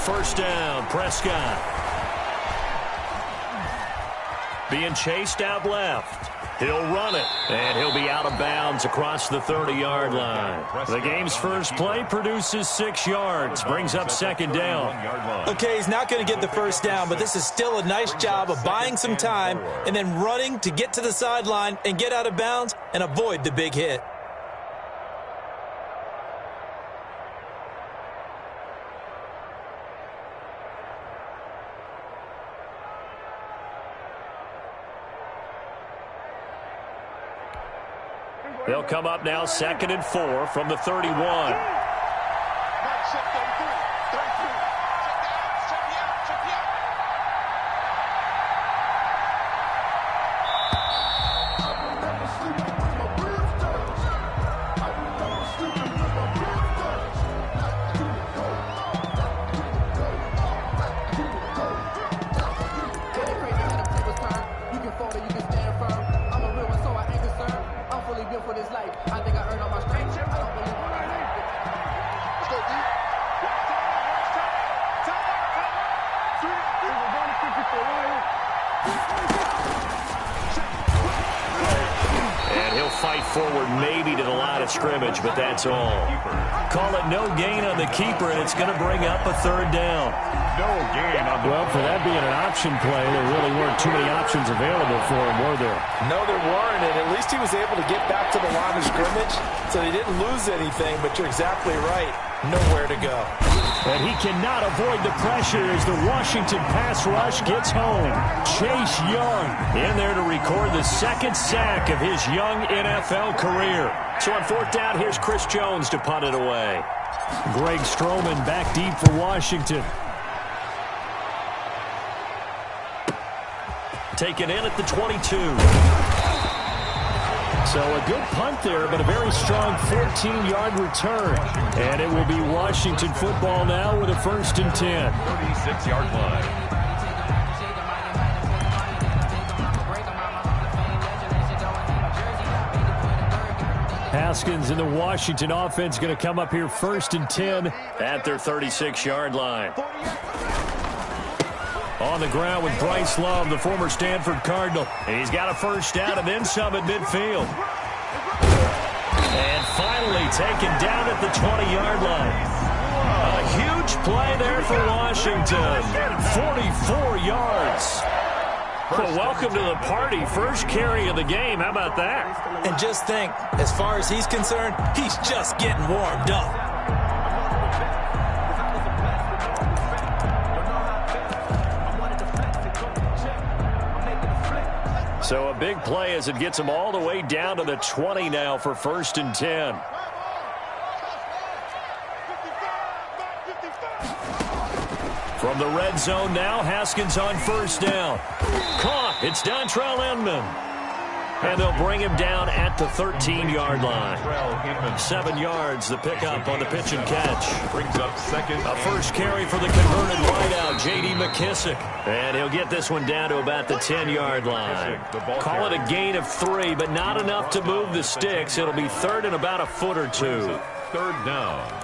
first down. Prescott being chased out left. He'll run it, and he'll be out of bounds across the 30-yard line. The game's first play produces 6 yards, brings up second down. Okay, he's not going to get the first down, but this is still a nice job of buying some time and then running to get to the sideline and get out of bounds and avoid the big hit. They'll come up now 2nd and 4 from the 31. Forward maybe to the line of scrimmage, but that's all. Call it no gain on the keeper, and it's going to bring up a 3rd down. No gain on the... Well, for that being an option play, there really weren't too many options available for him, were there? No, there weren't, and at least he was able to get back to the line of scrimmage, so he didn't lose anything, but you're exactly right. Nowhere to go. And he cannot avoid the pressure as the Washington pass rush gets home. Chase Young in there to record the 2nd sack of his young NFL career. So on 4th down, here's Chris Jones to punt it away. Greg Stroman back deep for Washington. Taken in at the 22. So a good punt there, but a very strong 14-yard return. And it will be Washington football now with a 1st and 10. 36-yard line. Haskins and the Washington offense going to come up here 1st and 10 at their 36-yard line. On the ground with Bryce Love, the former Stanford Cardinal. He's got a first down and then some at midfield. And finally taken down at the 20-yard line. A huge play there for Washington. 44 yards. Well, welcome to the party. First carry of the game. How about that? And just think, as far as he's concerned, he's just getting warmed up. So a big play as it gets him all the way down to the 20 now for 1st and 10. From the red zone now, Haskins on 1st down. Caught. It's Dontrell Inman. And they'll bring him down at the 13-yard line. 7 yards, the pickup on the pitch and catch. Brings up 2nd. A first carry for the converted wideout, J.D. McKissick. And he'll get this one down to about the 10-yard line. Call it a gain of 3, but not enough to move the sticks. It'll be 3rd and about a foot or 2. 3rd down.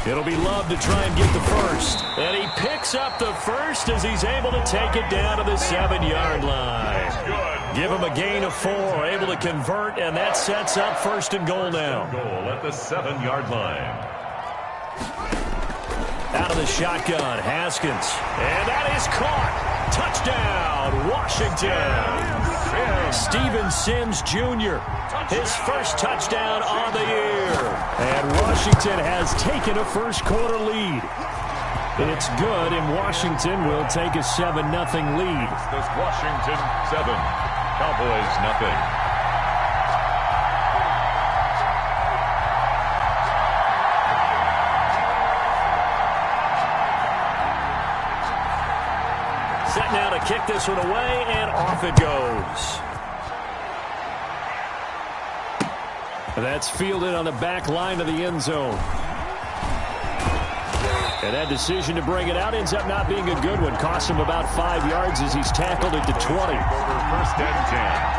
It'll be Love to try and get the first. And he picks up the first as he's able to take it down to the 7-yard line. Give him a gain of 4, able to convert, and that sets up 1st and goal now. Goal at the 7-yard line. Out of the shotgun, Haskins. And that is caught. Touchdown, Washington. Steven Sims Jr., his first touchdown on the year. And Washington has taken a first-quarter lead. It's good, and Washington will take a 7-0 lead. This Washington 7, Cowboys nothing. Set now to kick this one away, and off it goes. That's fielded on the back line of the end zone. And that decision to bring it out ends up not being a good one. Costs him about 5 yards as he's tackled at the 20. First and 10.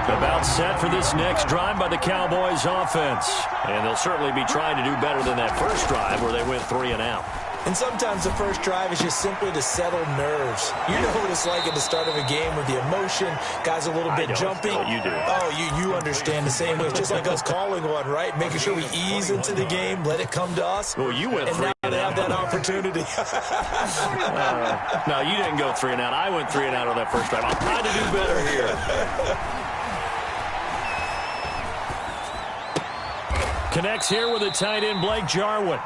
About set for this next drive by the Cowboys offense. And they'll certainly be trying to do better than that first drive where they went 3 and out. And sometimes the first drive is just simply to settle nerves. You know what it's like at the start of a game with the emotion. Guys a little bit jumpy. Oh, you do. Oh, you understand the same way. It's just like us calling one, right? Making sure we ease into the game, let it come to us. Well, you went 3 and now they have that opportunity. No, you didn't go 3 and out. I went 3 and out on that first drive. I'll try to do better here. Connects here with the tight end, Blake Jarwin.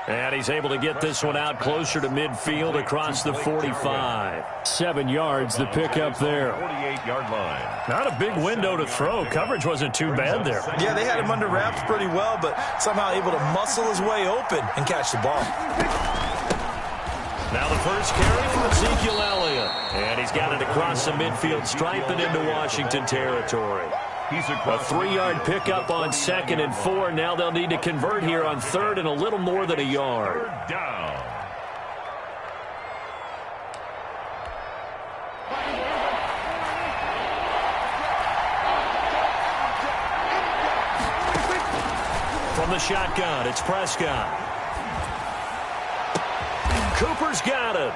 And he's able to get this one out closer to midfield across the 45. 7 yards, the pickup there. 48-yard line. Not a big window to throw. Coverage wasn't too bad there. Yeah, they had him under wraps pretty well, but somehow able to muscle his way open and catch the ball. Now the first carry from Ezekiel Elliott. And he's got it across the midfield stripe and into Washington territory. A 3-yard pickup on 2nd and 4. Now they'll need to convert here on 3rd and a little more than a yard. Down. From the shotgun, it's Prescott. Cooper's got it.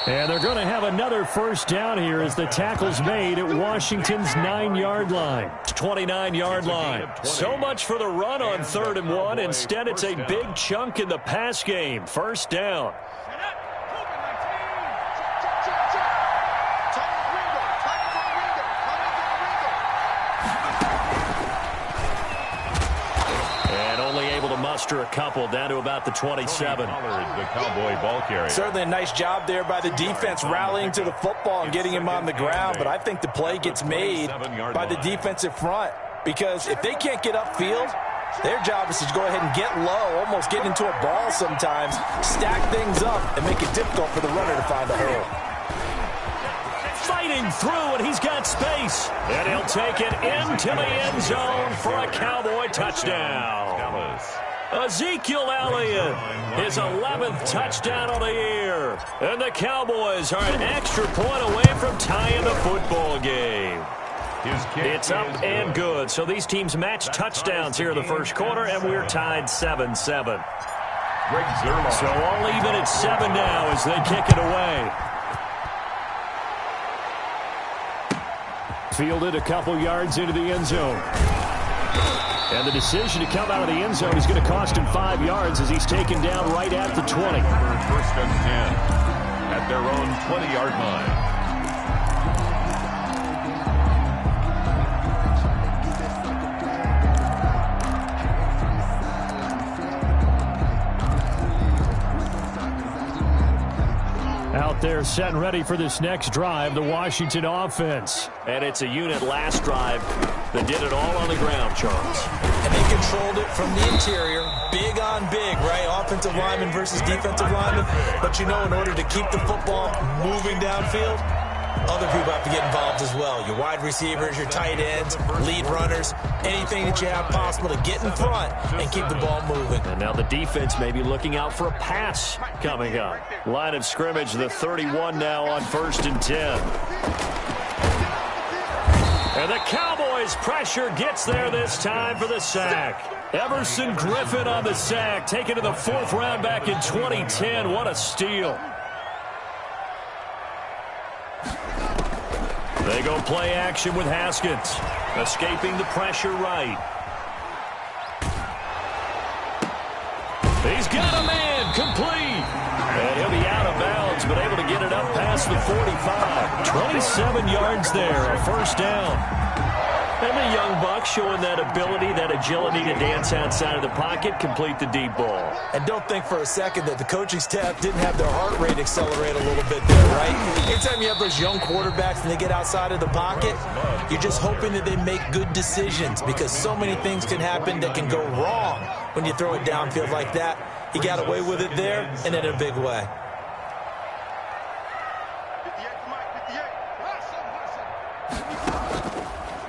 And they're going to have another first down here as the tackle's made at Washington's 9-yard line. 29-yard line. So much for the run on 3rd and 1. Instead, it's a big chunk in the pass game. First down. A couple down to about the 27. The Cowboy ball carrier. Certainly a nice job there by the defense rallying to the football and getting him on the ground, but I think the play gets made by the defensive front because if they can't get upfield, their job is to go ahead and get low, almost get into a ball sometimes, stack things up, and make it difficult for the runner to find a hole. Fighting through, and he's got space. And he'll take it into the end zone for a Cowboy touchdown. Ezekiel Elliott, his 11th touchdown of the year. And the Cowboys are an extra point away from tying the football game. It's up and good. So these teams match touchdowns here in the first quarter, and we're tied 7-7. So all even at 7 now as they kick it away. Fielded a couple yards into the end zone. And the decision to come out of the end zone is going to cost him 5 yards as he's taken down right at the 20. First and 10 at their own 20-yard line. Out there set and ready for this next drive, the Washington offense. And it's a unit last drive that did it all on the ground, Charles. And they controlled it from the interior. Big on big, right? Offensive lineman versus defensive lineman. But you know, in order to keep the football moving downfield, other people have to get involved as well. Your wide receivers, your tight ends, lead runners, anything that you have possible to get in front and keep the ball moving. And now the defense may be looking out for a pass coming up. Line of scrimmage, the 31 now on 1st and 10. And the Cowboys' pressure gets there this time for the sack. Everson Griffin on the sack, taken to the 4th round back in 2010. What a steal. They go play action with Haskins. Escaping the pressure right. He's got a man complete. And he'll be out of bounds, but able to get it up past the 45. 27 yards there, a first down. And the young buck showing that ability, that agility to dance outside of the pocket, complete the deep ball. And don't think for a second that the coaching staff didn't have their heart rate accelerate a little bit there, right? Anytime you have those young quarterbacks and they get outside of the pocket, you're just hoping that they make good decisions because so many things can happen that can go wrong when you throw it downfield like that. He got away with it there and in a big way.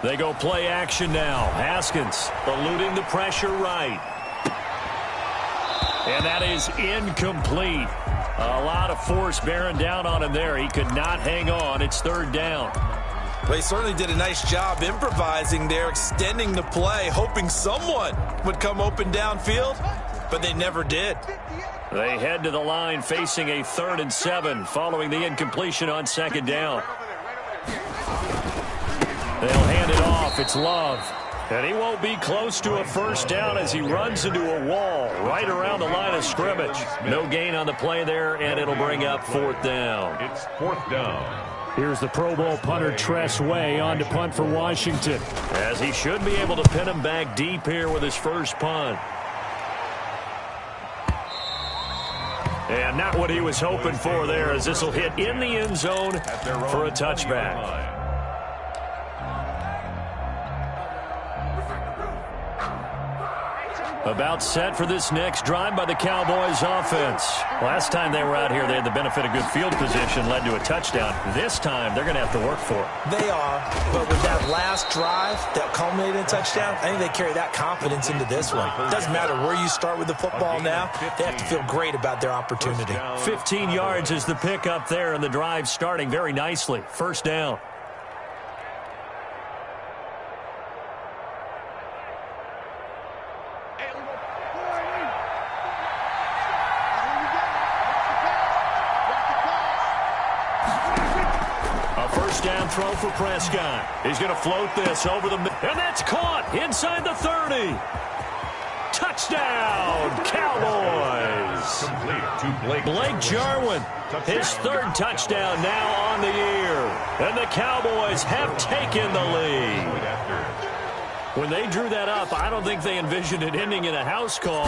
They go play action now. Haskins eluding the pressure right. And that is incomplete. A lot of force bearing down on him there. He could not hang on. It's third down. Well, he certainly did a nice job improvising there, extending the play, hoping someone would come open downfield, but they never did. They head to the line facing a 3rd and 7 following the incompletion on second down. They'll hand it off. It's Love. And he won't be close to a first down as he runs into a wall right around the line of scrimmage. No gain on the play there, and it'll bring up 4th down. It's 4th down. Here's the Pro Bowl punter Tress Way on to punt for Washington. As he should be able to pin him back deep here with his first punt. And not what he was hoping for there, as this will hit in the end zone for a touchback. About set for this next drive by the Cowboys offense. Last time they were out here, they had the benefit of good field position, led to a touchdown. This time, they're going to have to work for it. They are, but with that last drive that culminated in a touchdown, I think they carry that confidence into this one. It doesn't matter where you start with the football now. They have to feel great about their opportunity. 15 yards is the pick up there, and the drive starting very nicely. First down. Down throw for Prescott. He's going to float this over the middle. And that's caught inside the 30. Touchdown, Cowboys. Blake Jarwin, his 3rd touchdown now on the year. And the Cowboys have taken the lead. When they drew that up, I don't think they envisioned it ending in a house call,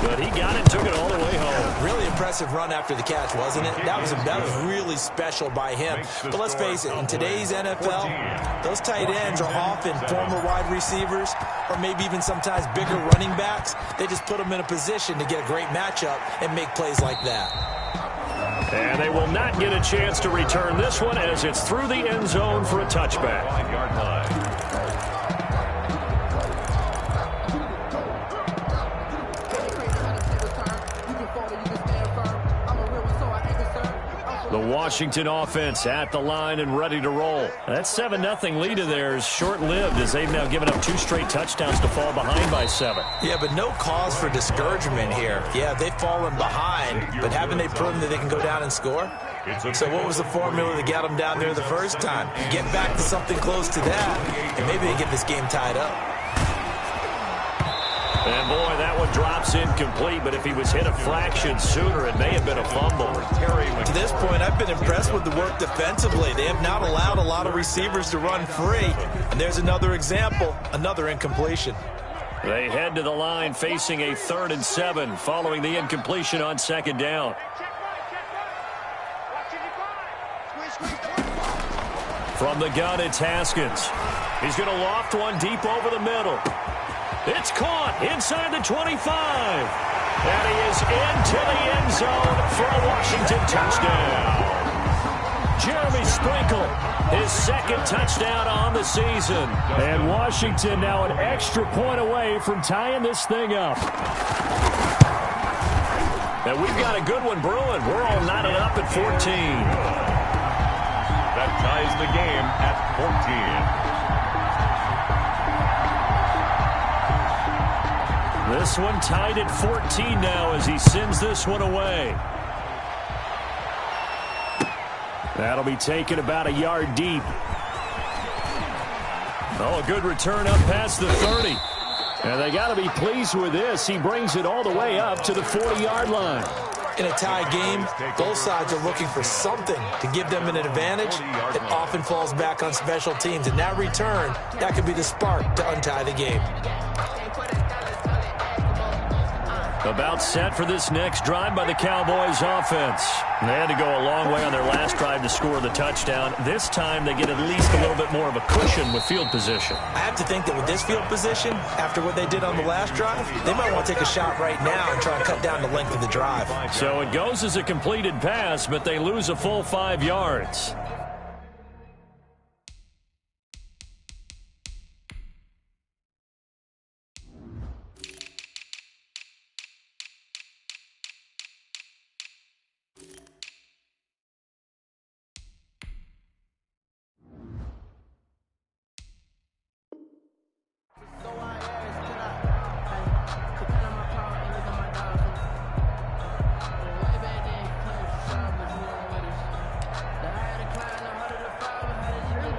but he got it, took it all the way home. Really impressive run after the catch, wasn't it? That was really special by him. But let's face it, in today's NFL, those tight ends are often former wide receivers or maybe even sometimes bigger running backs. They just put them in a position to get a great matchup and make plays like that. And they will not get a chance to return this one as it's through the end zone for a touchback. 5-yard line. The Washington offense at the line and ready to roll. That 7-0 lead of theirs short-lived as they've now given up 2 straight touchdowns to fall behind by 7. Yeah, but no cause for discouragement here. Yeah, they've fallen behind, but haven't they proven that they can go down and score? So what was the formula to get them down there the first time? Get back to something close to that, and maybe they get this game tied up. And, boy, that one drops incomplete, but if he was hit a fraction sooner, it may have been a fumble. To this point, I've been impressed with the work defensively. They have not allowed a lot of receivers to run free. And there's another example, another incompletion. They head to the line facing a 3rd and 7 following the incompletion on second down. From the gun, it's Haskins. He's going to loft one deep over the middle. It's caught inside the 25. And he is into the end zone for a Washington touchdown. Jeremy Sprinkle, his 2nd touchdown on the season. And Washington now an extra point away from tying this thing up. And we've got a good one brewing. We're all knotted up at 14. That ties the game at 14. This one tied at 14 now as he sends this one away. That'll be taken about a yard deep. Oh, a good return up past the 30. And they got to be pleased with this. He brings it all the way up to the 40-yard line. In a tie game, both sides are looking for something to give them an advantage. It often falls back on special teams. And that return, that could be the spark to untie the game. About set for this next drive by the Cowboys offense. They had to go a long way on their last drive to score the touchdown. This time they get at least a little bit more of a cushion with field position. I have to think that with this field position, after what they did on the last drive, they might want to take a shot right now and try and cut down the length of the drive. So it goes as a completed pass, but they lose a full 5 yards.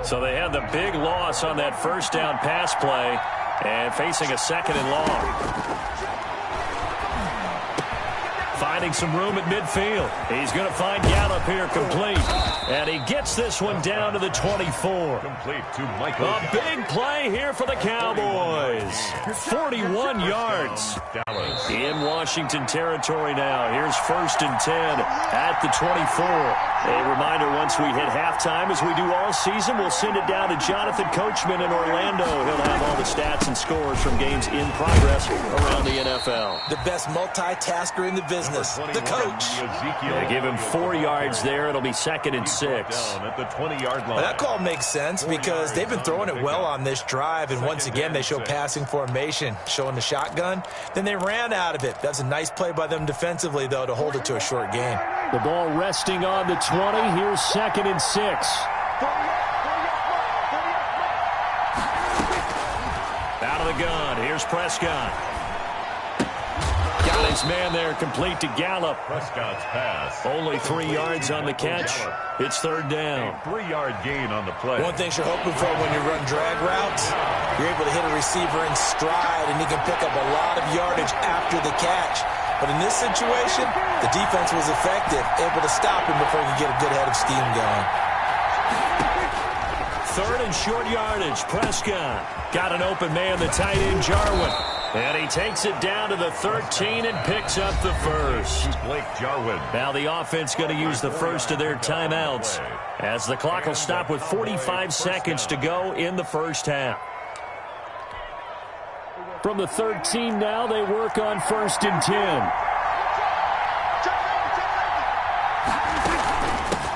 So they had the big loss on that first down pass play and facing a second and long. Finding some room at midfield. He's going to find Gallup here complete. And he gets this one down to the 24. Complete to Michael. A big play here for the Cowboys. 41 yards. Dallas. In Washington territory now. Here's 1st and 10 at the 24. A reminder, once we hit halftime, as we do all season, we'll send it down to Jonathan Coachman in Orlando. He'll have all the stats and scores from games in progress around the NFL. The best multitasker in the business, the coach. They give him 4 yards there. It'll be 2nd and 6. Down at the 20-yard line. Well, that call makes sense because they've been throwing it well on this drive, and once again they show passing formation, showing the shotgun. Then they ran out of it. That's a nice play by them defensively, though, to hold it to a short game. The ball resting on the 20. Here's 2nd and 6. Out of the gun. Here's Prescott. Got his man there, complete to Gallup. Prescott's pass. Only 3 yards on the catch. It's 3rd down. A 3-yard gain on the play. One thing you're hoping for when you run drag routes, you're able to hit a receiver in stride, and he can pick up a lot of yardage after the catch. But in this situation, the defense was effective, able to stop him before he could get a good head of steam going. 3rd and short yardage. Prescott got an open man, the tight end Jarwin. And he takes it down to the 13 and picks up the first. Blake Jarwin. Now the offense going to use the first of their timeouts as the clock will stop with 45 seconds to go in the first half. From the 13 now, they work on 1st and 10.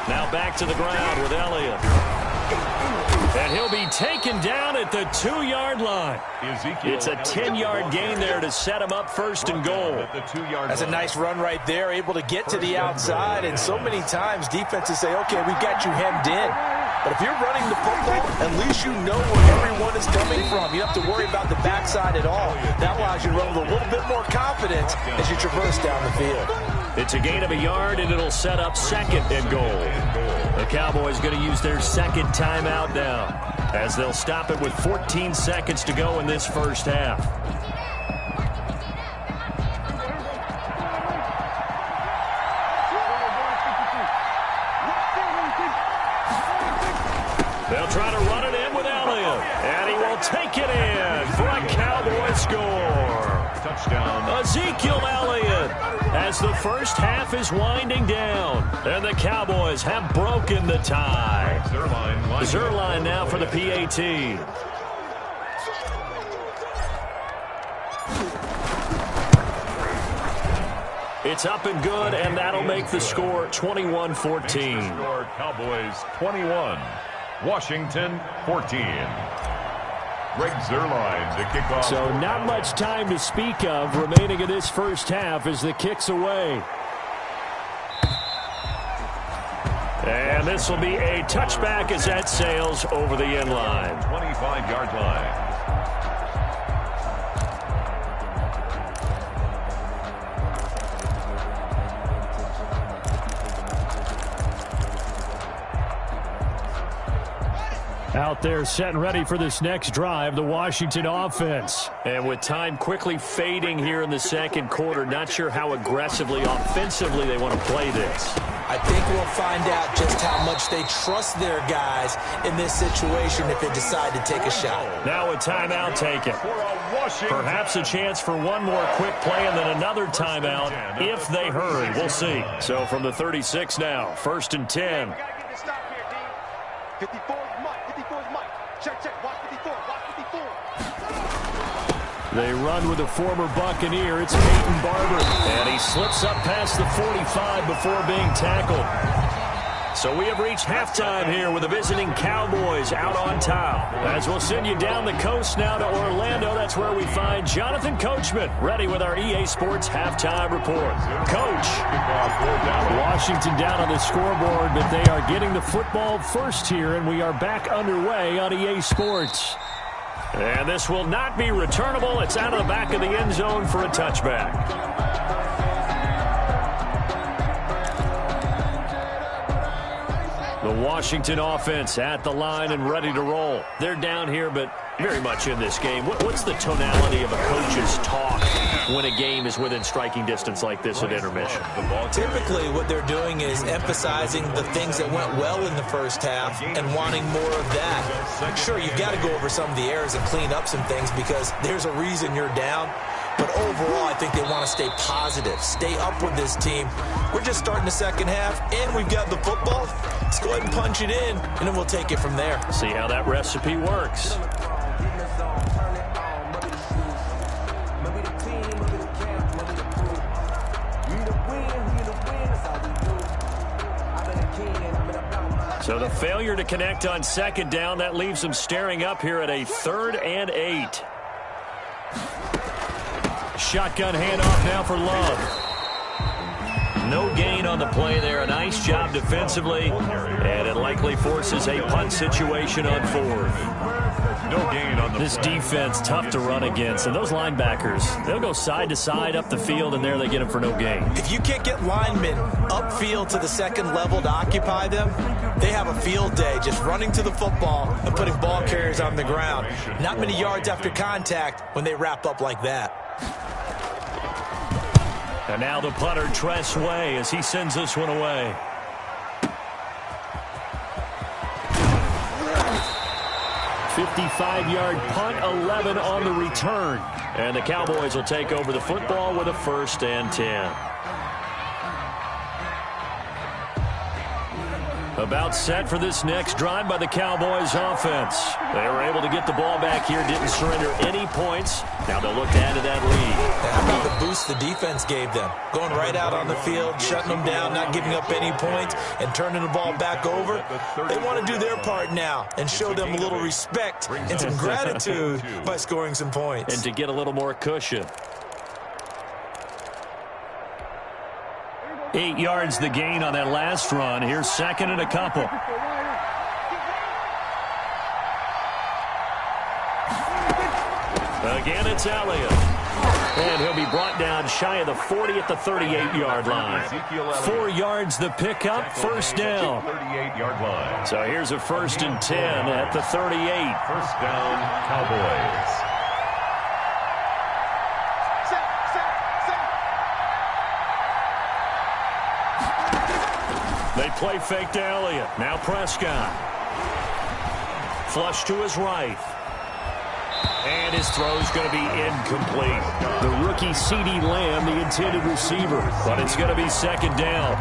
Now back to the ground with Elliott. And he'll be taken down at the 2-yard line. It's a 10-yard gain there to set him up 1st and goal. That's a nice run right there, able to get to the outside. And so many times defenses say, okay, we've got you hemmed in. But if you're running the football, at least you know where everyone is coming from. You don't have to worry about the backside at all. That allows you to run with a little bit more confidence as you traverse down the field. It's a gain of a yard, and it'll set up 2nd and goal. The Cowboys going to use their 2nd timeout now as they'll stop it with 14 seconds to go in this first half. They'll try to run it in with Elliott, and he will take it in for a Cowboy score. Touchdown. Ezekiel Elliott as the first half is winding down. And the Cowboys have broken the tie. Zerline now for the PAT. It's up and good, and that'll make the score 21-14. Score Cowboys 21, Washington 14. Greg Zerline to kick off. So not much time to speak of remaining in this first half as the kick's away. And this will be a touchback as that sails over the end line. 25-yard line. Out there set and ready for this next drive, the Washington offense. And with time quickly fading here in the second quarter, not sure how aggressively, offensively they want to play this. I think we'll find out just how much they trust their guys in this situation if they decide to take a shot. Now a timeout taken. Perhaps a chance for one more quick play and then another timeout if they hurry. We'll see. So from the 36 now, 1st and 10. 54 is Mike. 54 is Mike. Check. Watch 54. Watch 54. They run with a former Buccaneer. It's Peyton Barber. And he slips up past the 45 before being tackled. So we have reached halftime here with the visiting Cowboys out on top. As we'll send you down the coast now to Orlando, that's where we find Jonathan Coachman, ready with our EA Sports halftime report. Coach. Washington down on the scoreboard, but they are getting the football first here, and we are back underway on EA Sports. And this will not be returnable. It's out of the back of the end zone for a touchback. The Washington offense at the line and ready to roll. They're down here, but very much in this game. What's the tonality of a coach's talk when a game is within striking distance like this at intermission? Typically, what they're doing is emphasizing the things that went well in the first half and wanting more of that. Sure, you've got to go over some of the errors and clean up some things because there's a reason you're down. But overall, I think they want to stay positive, stay up with this team. We're just starting the second half, and we've got the football. Let's go ahead and punch it in, and then we'll take it from there. See how that recipe works. So the failure to connect on second down, that leaves them staring up here at a 3rd and 8. Shotgun handoff now for Love. No gain on the play there. A nice job defensively, and it likely forces a punt situation on 4th. No gain on the This play. defense tough to run against, and those linebackers, they'll go side to side up the field, and there they get them for no gain. If you can't get linemen upfield to the second level to occupy them, they have a field day just running to the football and putting ball carriers on the ground. Not many yards after contact when they wrap up like that. And now the punter, Tress Way, as he sends this one away. "55-yard punt, 11 on the return." And the Cowboys will take over the football with a 1st and 10. About set for this next drive by the Cowboys offense. They were able to get the ball back here, didn't surrender any points. Now they'll look to add to that lead. How about the boost the defense gave them? Going right out on the field, shutting them down, not giving up any points, and turning the ball back over. They want to do their part now and show them a little respect and some gratitude by scoring some points. And to get a little more cushion. 8 yards the gain on that last run. Here's 2nd and a couple. Again, it's Elliott. And he'll be brought down shy of the 40 at the 38-yard line. 4 yards the pickup, 1st down. 38-yard line. So here's a 1st and 10 at the 38. 1st down, Cowboys. They play fake to Elliott. Now Prescott. Flush to his right. And his throw's going to be incomplete. The rookie C.D. Lamb, the intended receiver. But it's going to be 2nd down.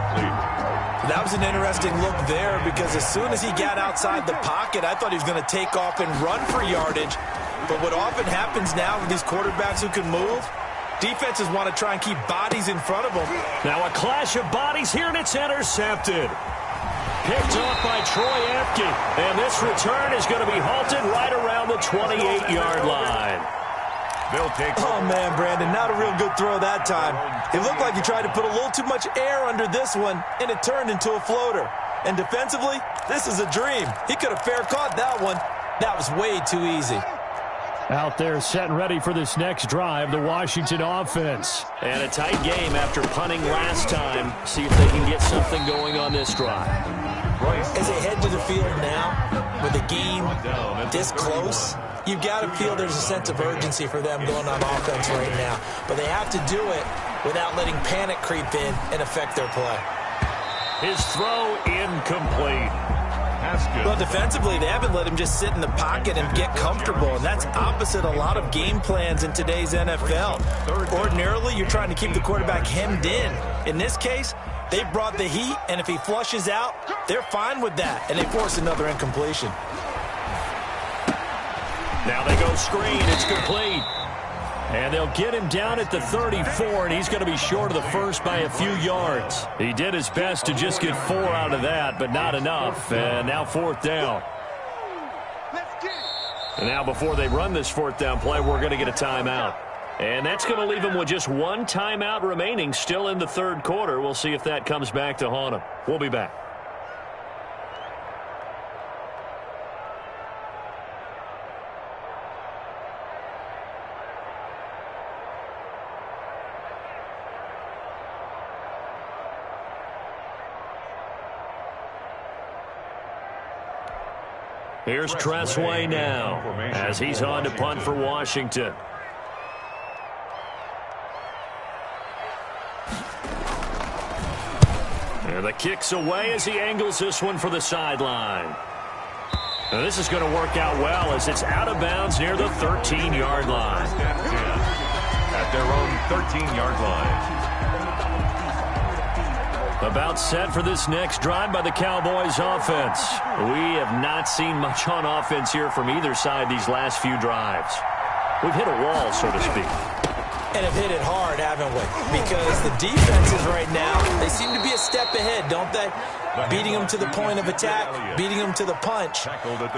That was an interesting look there because as soon as he got outside the pocket, I thought he was going to take off and run for yardage. But what often happens now with these quarterbacks who can move, defenses want to try and keep bodies in front of them. Now a clash of bodies here, and it's intercepted. Picked off by Troy Apke. And this return is going to be halted right around the 28-yard line. They'll take. Oh, man, Brandon, not a real good throw that time. It looked like he tried to put a little too much air under this one, and it turned into a floater. And defensively, this is a dream. He could have fair caught that one. That was way too easy. Out there set and ready for this next drive, the Washington offense. And a tight game after punting last time. See if they can get something going on this drive. As they head to the field now, with the game this close, you've got to feel there's a sense of urgency for them going on offense right now. But they have to do it without letting panic creep in and affect their play. His throw incomplete. Well, defensively, they haven't let him just sit in the pocket and get comfortable, and that's opposite a lot of game plans in today's NFL. Ordinarily, you're trying to keep the quarterback hemmed in. In this case, they brought the heat, and if he flushes out, they're fine with that, and they force another incompletion. Now they go screen. It's complete. And they'll get him down at the 34, and he's going to be short of the first by a few yards. He did his best to just get 4 out of that, but not enough. And now 4th down. And now before they run this 4th down play, we're going to get a timeout. And that's going to leave them with just 1 timeout remaining still in the 3rd quarter. We'll see if that comes back to haunt them. We'll be back. Here's Tressway now as he's on to punt for Washington. And the kick's away as he angles this one for the sideline. Now this is going to work out well as it's out of bounds near the 13-yard line. At their own 13-yard line. About set for this next drive by the Cowboys offense. We have not seen much on offense here from either side these last few drives. We've hit a wall, so to speak. And have hit it hard, haven't we? Because the defenses right now, they seem to be a step ahead, don't they? Beating them to the point of attack, beating them to the punch.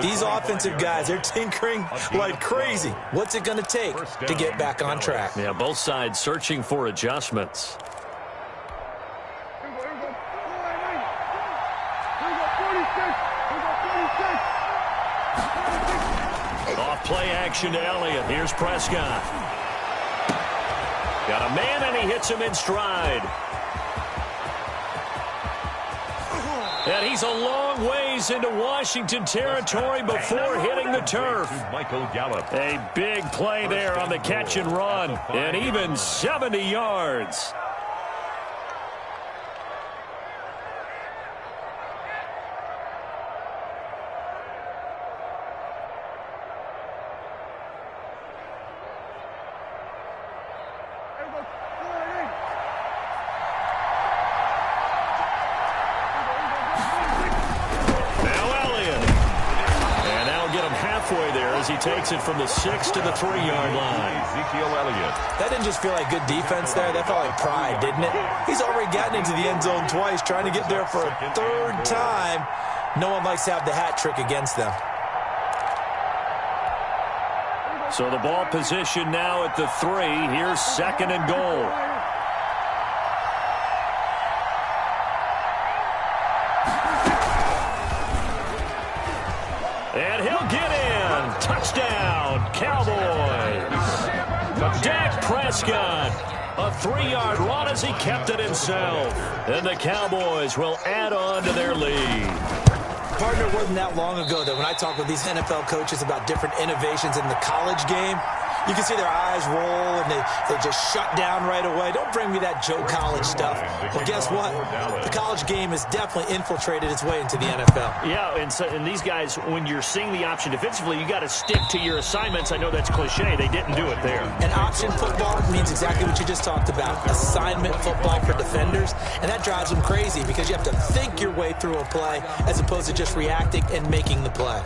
These offensive guys, they're tinkering like crazy. What's it going to take to get back on track? Yeah, both sides searching for adjustments. Off play action to Elliott. Here's Prescott. Got a man, and he hits him in stride. And he's a long ways into Washington territory before hitting the turf. Michael Gallup. A big play there on the catch and run, and even 70 yards. He takes it from the 6 to the 3-yard line. Ezekiel Elliott. That didn't just feel like good defense there. That felt like pride, didn't it? He's already gotten into the end zone twice, trying to get there for a third time. No one likes to have the hat trick against them. So the ball position now at the 3. Here's 2nd and goal. And he'll get in. Touchdown, Cowboys. Dak Prescott. A 3-yard run as he kept it himself. And the Cowboys will add on to their lead. Partner, it wasn't that long ago that when I talk with these NFL coaches about different innovations in the college game, you can see their eyes roll and they just shut down right away. Don't bring me that Joe College stuff. Well, guess what? The college game has definitely infiltrated its way into the NFL. Yeah, and these guys, when you're seeing the option defensively, you got to stick to your assignments. I know that's cliche. They didn't do it there. And option football means exactly what you just talked about. Assignment football for defenders. And that drives them crazy because you have to think your way through a play as opposed to just reacting and making the play.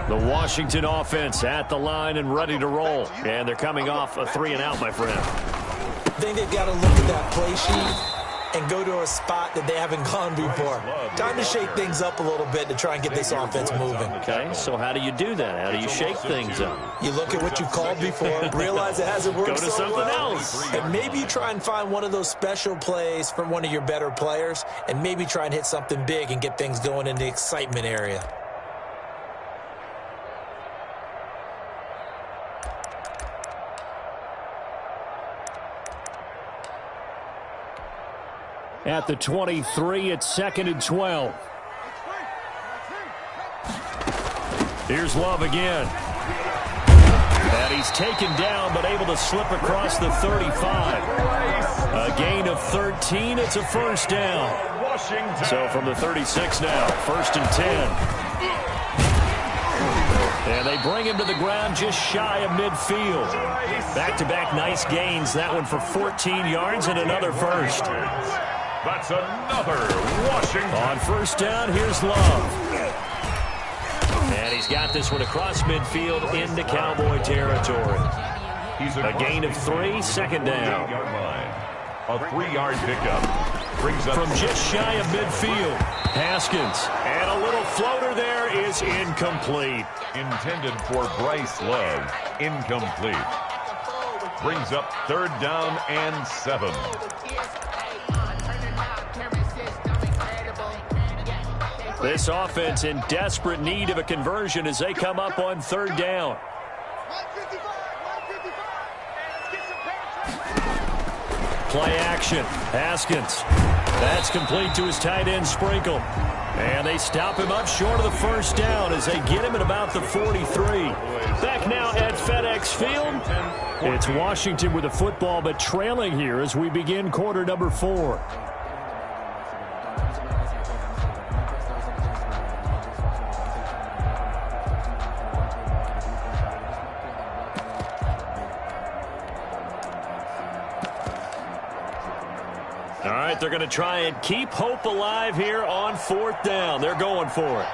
The Washington offense at the line and ready to roll. And they're coming off a 3-and-out, my friend. I think they've got to look at that play sheet and go to a spot that they haven't gone before. Time to shake things up a little bit to try and get this offense moving. Okay, so how do you do that? How do you shake things up? You look at what you called before, realize it hasn't worked Go to something else. And maybe you try and find one of those special plays from one of your better players, and maybe try and hit something big and get things going in the excitement area. At the 23, it's 2nd and 12. Here's Love again. And he's taken down, but able to slip across the 35. A gain of 13. It's a first down. So from the 36 now, 1st and 10. And they bring him to the ground just shy of midfield. Back-to-back nice gains. That one for 14 yards and another first. That's another Washington. On first down, here's Love. And he's got this one across midfield into Cowboy territory. A gain of 3, 2nd down. A 3-yard pickup. Brings up from just shy of midfield. Haskins. And a little floater there is incomplete. Intended for Bryce Love. Incomplete. Brings up 3rd down and 7. This offense in desperate need of a conversion as they come up on 3rd Play action. Haskins. That's complete to his tight end, Sprinkle. And they stop him up short of the first down as they get him at about the 43. Back now at FedEx Field. It's Washington with the football, but trailing here as we begin quarter number 4. All right, they're going to try and keep hope alive here on 4th down. They're going for it.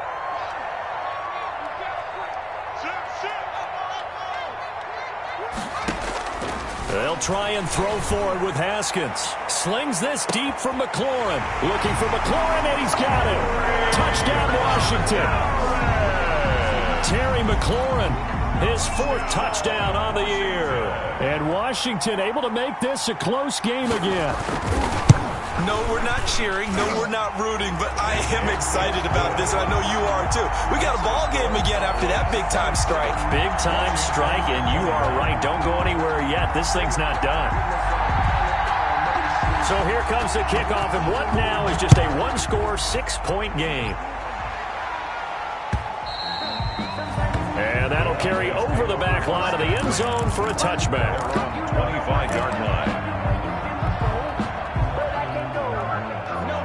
They'll try and throw for it with Haskins. Slings this deep for McLaurin. Looking for McLaurin, and he's got it. Touchdown, Washington. Terry McLaurin, his 4th touchdown on the year. And Washington able to make this a close game again. No, we're not cheering. No, we're not rooting. But I am excited about this, and I know you are too. We got a ball game again after that big-time strike. Big-time strike, and you are right. Don't go anywhere yet. This thing's not done. So here comes the kickoff, and what now is just a one-score, 6-point game. And that'll carry over the back line of the end zone for a touchback. 25-yard line.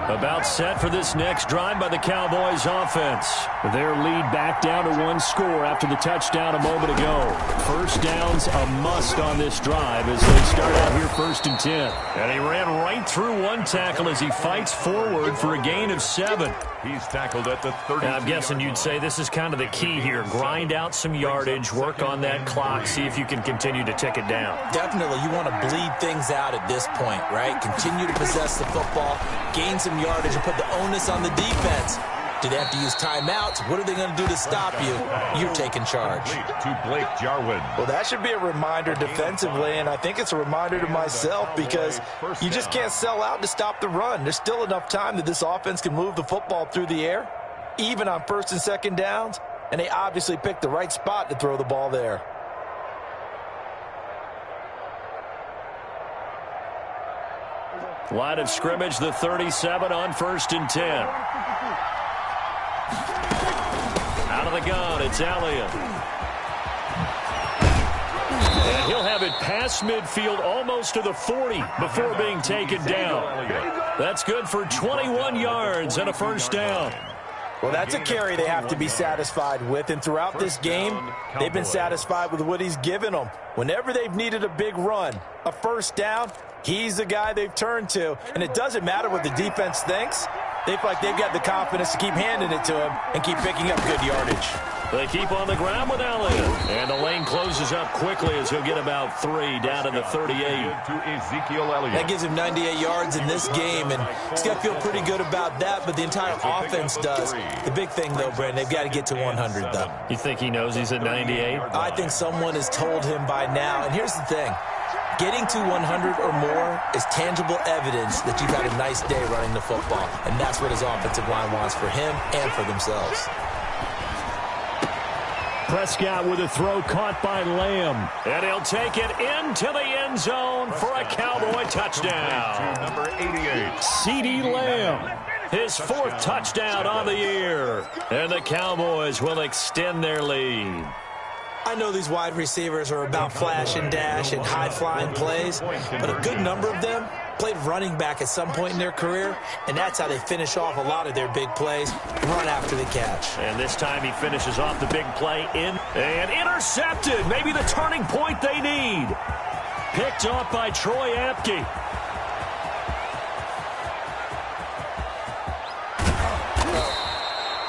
About set for this next drive by the Cowboys offense. Their lead back down to 1 score after the touchdown a moment ago. First down's a must on this drive as they start out here 1st and 10. And he ran right through one tackle as he fights forward for a gain of 7. He's tackled at the 30. I'm guessing you'd say this is kind of the key here. Grind out some yardage, work on that clock, see if you can continue to tick it down. Definitely, you want to bleed things out at this point, right? Continue to possess the football, gain some yardage, and put the onus on the defense. Do they have to use timeouts? What are they going to do to stop you? You're taking charge. To Blake Jarwin. Well, that should be a reminder defensively, and I think it's a reminder to myself because you just can't sell out to stop the run. There's still enough time that this offense can move the football through the air, even on 1st and 2nd downs, and they obviously picked the right spot to throw the ball there. Line of scrimmage, the 37 on 1st and 10. Out of the gun, it's Elliott. And he'll have it past midfield almost to the 40 before being taken down. That's good for 21 yards and a first down. Well, that's a carry they have to be satisfied with, and throughout this game, they've been satisfied with what he's given them. Whenever they've needed a big run, a first down, he's the guy they've turned to, and it doesn't matter what the defense thinks. They feel like they've got the confidence to keep handing it to him and keep picking up good yardage. They keep on the ground with Elliott. And the lane closes up quickly as he'll get about 3 down to the 38. To Ezekiel Elliott. That gives him 98 yards in this game, and he's got to feel pretty good about that, but the entire offense does. The big thing, though, Brandon, they've got to get to 100, though. You think he knows he's at 98? I think someone has told him by now, and here's the thing. Getting to 100 or more is tangible evidence that you've had a nice day running the football, and that's what his offensive line wants for him and for themselves. Prescott with a throw caught by Lamb. And he'll take it into the end zone for a Cowboy touchdown. Number 88. CeeDee Lamb, his 4th touchdown on the year. And the Cowboys will extend their lead. I know these wide receivers are about flash and dash and high-flying plays, but a good number of them played running back at some point in their career, and that's how they finish off a lot of their big plays, run after the catch. And this time he finishes off the big play in and intercepted. Maybe the turning point they need. Picked off by Troy Apke.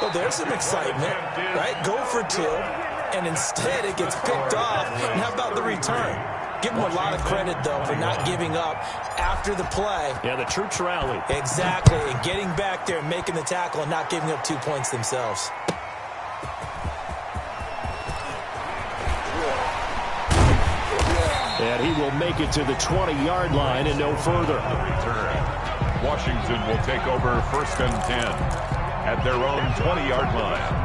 Well, there's some excitement, right? Go for 2. And instead it gets picked off. And how about the return? Give them a lot of credit, though, for not giving up after the play. Yeah, the troops rallied. Exactly, and getting back there and making the tackle and not giving up 2 points themselves. And he will make it to the 20-yard line and no further. Washington will take over 1st and 10 at their own 20-yard line.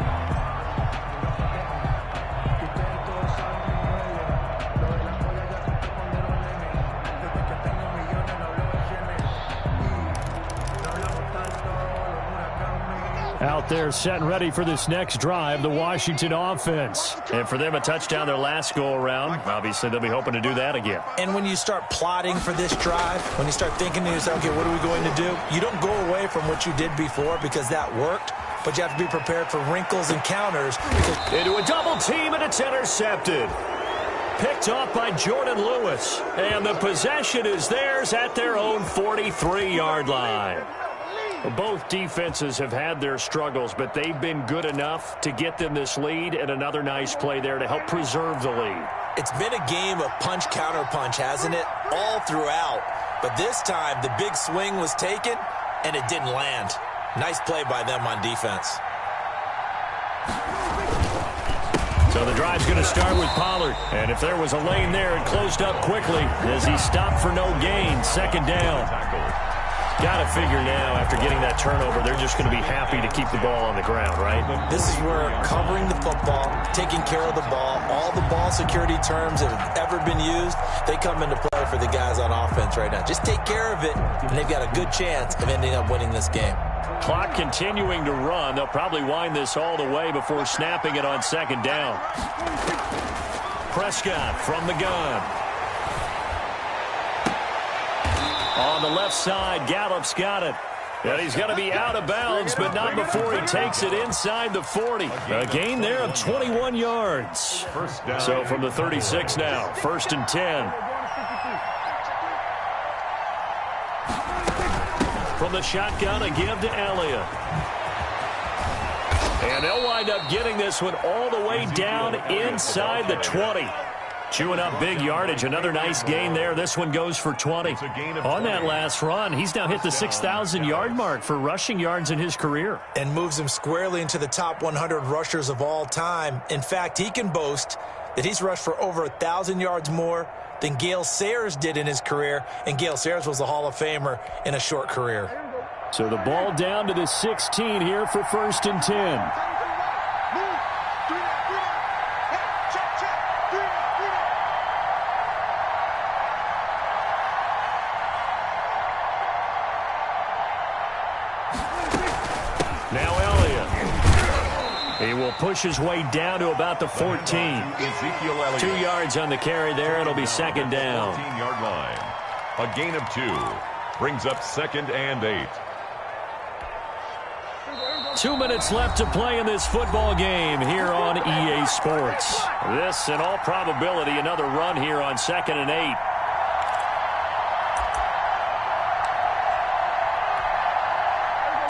out there setting ready for this next drive, the Washington offense. And for them, a touchdown their last go-around. Obviously, they'll be hoping to do that again. And when you start plotting for this drive, when you start thinking to yourself, okay, what are we going to do? You don't go away from what you did before because that worked, but you have to be prepared for wrinkles and counters. Into a double team, and it's intercepted. Picked off by Jordan Lewis. And the possession is theirs at their own 43-yard line. Both defenses have had their struggles, but they've been good enough to get them this lead, and another nice play there to help preserve the lead. It's been a game of punch-counter-punch, hasn't it? All throughout. But this time, the big swing was taken, and it didn't land. Nice play by them on defense. So the drive's going to start with Pollard. And if there was a lane there, it closed up quickly as he stopped for no gain. Second down. Got to figure now, after getting that turnover, they're just going to be happy to keep the ball on the ground, right? This is where covering the football, taking care of the ball, all the ball security terms that have ever been used, they come into play for the guys on offense right now. Just take care of it, and they've got a good chance of ending up winning this game. Clock continuing to run. They'll probably wind this all the way before snapping it on second down. Prescott from the gun. On the left side, Gallup's got it. And he's going to be out of bounds, but not before he takes it inside the 40. A gain there of 21 yards. So from the 36 now, 1st and 10. From the shotgun, a give to Elliott. And they'll wind up getting this one all the way down inside the 20. Chewing up big yardage. Another nice gain there. This one goes for 20. On that last run, he's now hit the 6,000-yard mark for rushing yards in his career. And moves him squarely into the top 100 rushers of all time. In fact, he can boast that he's rushed for over 1,000 yards more than Gale Sayers did in his career. And Gale Sayers was a Hall of Famer in a short career. So the ball down to the 16 here for 1st and 10. Now Elliott. He will push his way down to about the 14. 2 yards on the carry there. It'll be second down. 14-yard line. A gain of 2. Brings up 2nd and 8. 2 minutes left to play in this football game here on EA Sports. This, in all probability, another run here on 2nd and 8.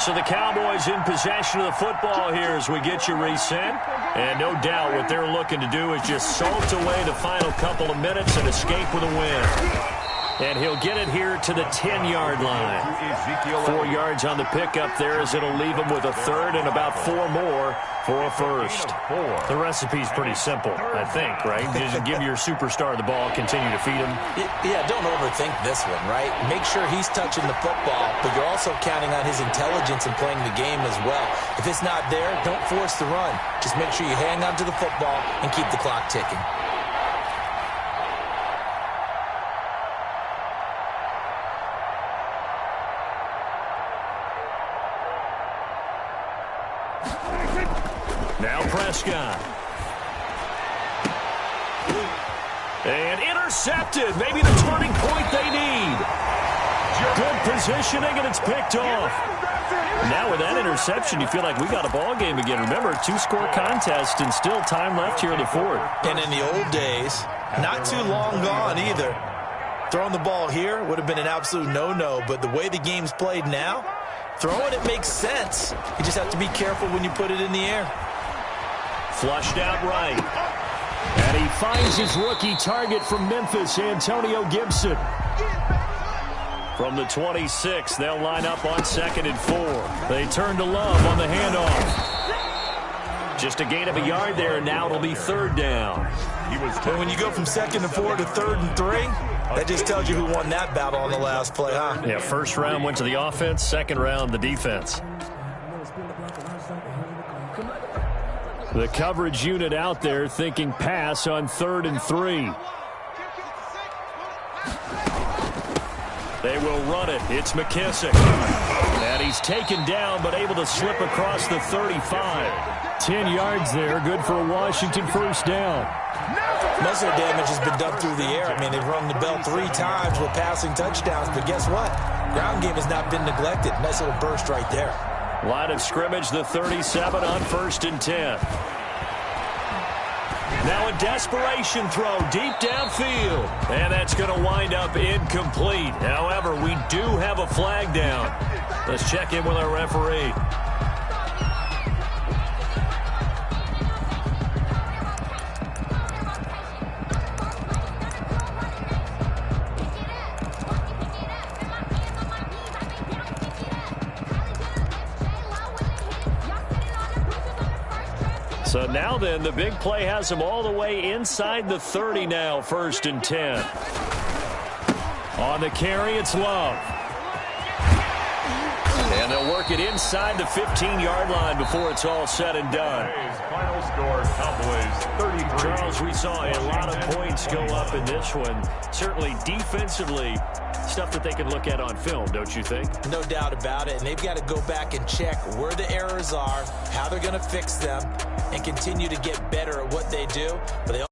So the Cowboys in possession of the football here as we get you reset. And no doubt what they're looking to do is just salt away the final couple of minutes and escape with a win. And he'll get it here to the 10-yard line. 4 yards on the pickup there as it'll leave him with a third and about 4 more for a first. The recipe's pretty simple, I think, right? Just give your superstar the ball, continue to feed him. Yeah, don't overthink this one, right? Make sure he's touching the football, but you're also counting on his intelligence in playing the game as well. If it's not there, don't force the run. Just make sure you hang on to the football and keep the clock ticking. Now Prescott. And intercepted. Maybe the turning point they need. Good positioning, and it's picked off. Now with that interception, you feel like we got a ball game again. Remember, 2-score contest and still time left here in the 4th. And in the old days, not too long gone either, throwing the ball here would have been an absolute no-no. But the way the game's played now, throwing it makes sense. You just have to be careful when you put it in the air. Flushed out right. And he finds his rookie target from Memphis, Antonio Gibson. From the 26, they'll line up on 2nd and 4. They turn to Love on the handoff. Just a gain of a yard there, and now it'll be 3rd down. But when you go from 2nd and 4 to 3rd and 3, that just tells you who won that battle on the last play, huh? Yeah, 1st round went to the offense, 2nd round the defense. The coverage unit out there thinking pass on 3rd and 3. They will run it. It's McKissick. And he's taken down, but able to slip across the 35. 10 yards there, good for a Washington first down. Most of the damage has been done through the air. I mean, they've rung the bell 3 times with passing touchdowns, but guess what? Ground game has not been neglected. Nice little burst right there. Line of scrimmage, the 37 on 1st and 10. Now a desperation throw deep downfield. And that's going to wind up incomplete. However, we do have a flag down. Let's check in with our referee. So now then, the big play has him all the way inside the 30 now, 1st and 10. On the carry, it's Love. And they'll work it inside the 15-yard line before it's all said and done. Final score, Cowboys 33. Charles, we saw a lot of points go up in this one. Certainly defensively, stuff that they can look at on film, don't you think? No doubt about it. And they've got to go back and check where the errors are, how they're going to fix them, and continue to get better at what they do. But they